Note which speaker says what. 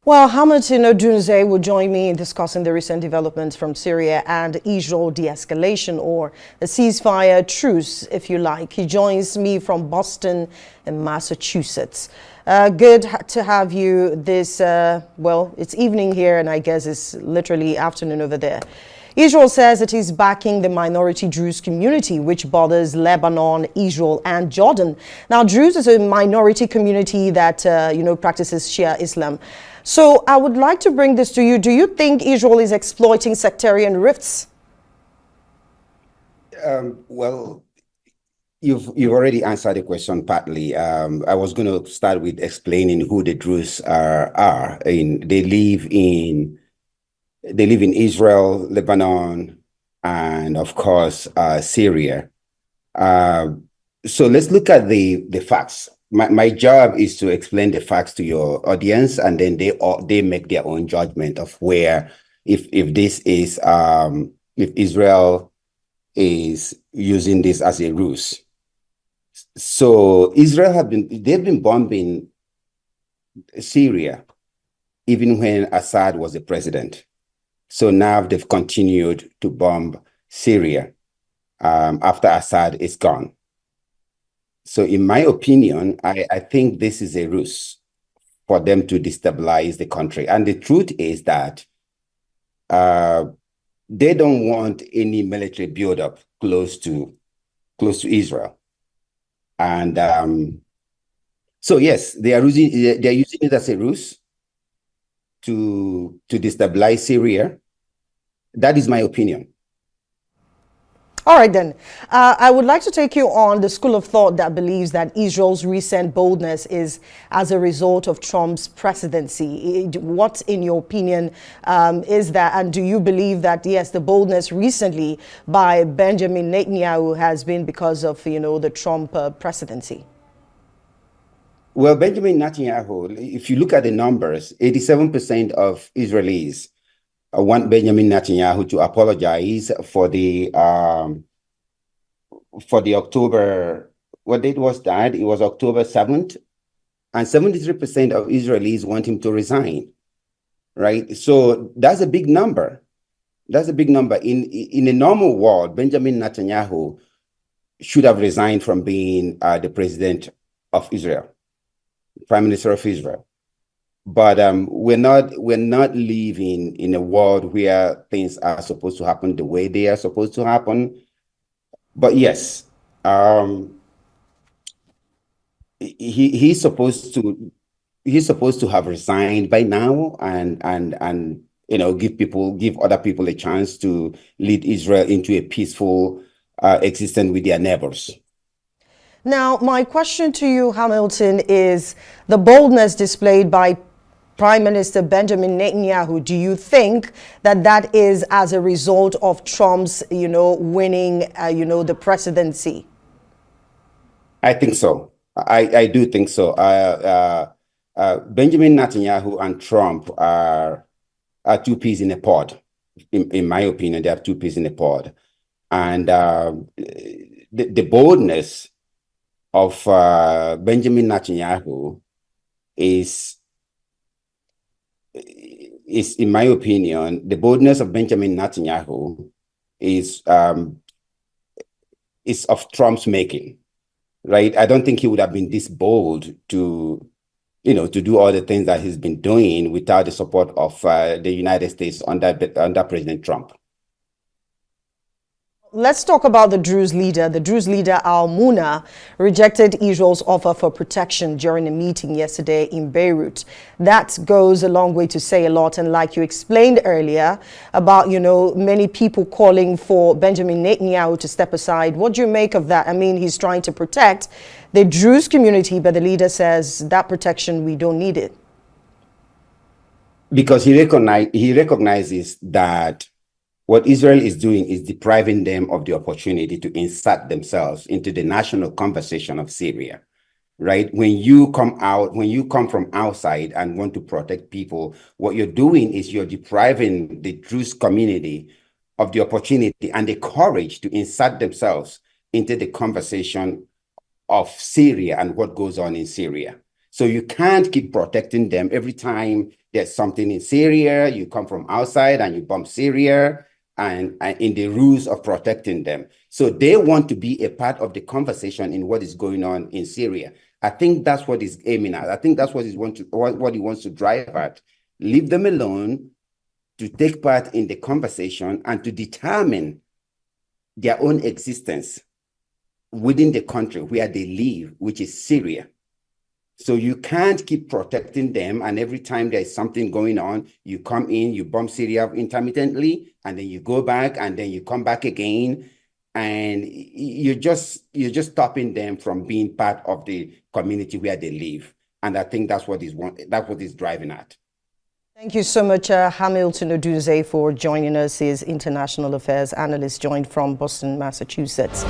Speaker 1: Well, Hamilton Odunze will join me in discussing the recent developments from Syria and Israel de-escalation, or a ceasefire truce, if you like. He joins me from Boston in Massachusetts. Good to have you this, well, it's evening here, and I guess it's literally afternoon over there. Israel says it is backing the minority Druze community, which borders Lebanon, Israel, and Jordan. Now, Druze is a minority community that, practices Shia Islam. So I would like to bring this to you. Do you think Israel is exploiting sectarian rifts?
Speaker 2: Well, you've already answered the question partly. I was going to start with explaining who the Druze are. They live in Israel, Lebanon, and of course Syria. So let's look at the facts. My job is to explain the facts to your audience, and then they make their own judgment of where if Israel is using this as a ruse. So they've been bombing Syria even when Assad was the president. So now they've continued to bomb Syria after Assad is gone. So in my opinion, I think this is a ruse for them to destabilize the country. And the truth is that they don't want any military buildup close to Israel. And so yes, they're using it as a ruse to destabilize Syria. That is my opinion.
Speaker 1: All right, then. I would like to take you on the school of thought that believes that Israel's recent boldness is as a result of Trump's presidency. What, in your opinion, is that? And do you believe that, yes, the boldness recently by Benjamin Netanyahu has been because of, the Trump presidency?
Speaker 2: Well, Benjamin Netanyahu, if you look at the numbers, 87% of Israelis want Benjamin Netanyahu to apologize for the October, what date was that? It was October 7th. And 73% of Israelis want him to resign, right? So that's a big number. That's a big number. In a normal world, Benjamin Netanyahu should have resigned from being the president of Israel, prime minister of Israel. But we're not living in a world where things are supposed to happen the way they are supposed to happen. But yes, he's supposed to have resigned by now and give other people a chance to lead Israel into a peaceful existence with their neighbors.
Speaker 1: Now, my question to you, Hamilton, is the boldness displayed by Prime Minister Benjamin Netanyahu. Do you think that is as a result of Trump's, winning, the presidency?
Speaker 2: I think so. I do think so. Benjamin Netanyahu and Trump are two peas in a pod. In my opinion, they are two peas in a pod. And the boldness of Benjamin Netanyahu is, in my opinion, the boldness of Benjamin Netanyahu is of Trump's making, right? I don't think he would have been this bold to do all the things that he's been doing without the support of the United States under President Trump.
Speaker 1: Let's talk about the Druze leader. The Druze leader, Al-Muna, rejected Israel's offer for protection during a meeting yesterday in Beirut. That goes a long way to say a lot. And like you explained earlier about, many people calling for Benjamin Netanyahu to step aside. What do you make of that? I mean, he's trying to protect the Druze community, but the leader says that protection, we don't need it.
Speaker 2: Because he recognizes that what Israel is doing is depriving them of the opportunity to insert themselves into the national conversation of Syria, right? When you come from outside and want to protect people, what you're doing is you're depriving the Druze community of the opportunity and the courage to insert themselves into the conversation of Syria and what goes on in Syria. So you can't keep protecting them every time there's something in Syria, you come from outside and you bomb Syria, and in the rules of protecting them. So they want to be a part of the conversation in what is going on in Syria. I think that's what he's aiming at. I think that's what he wants to drive at. Leave them alone to take part in the conversation and to determine their own existence within the country where they live, which is Syria. So you can't keep protecting them, and every time there's something going on, you come in, you bomb Syria intermittently, and then you go back, and then you come back again, and you're just stopping them from being part of the community where they live. And I think that's what he's driving at.
Speaker 1: Thank you so much, Hamilton Odunze, for joining us. He is international affairs analyst, joined from Boston, Massachusetts.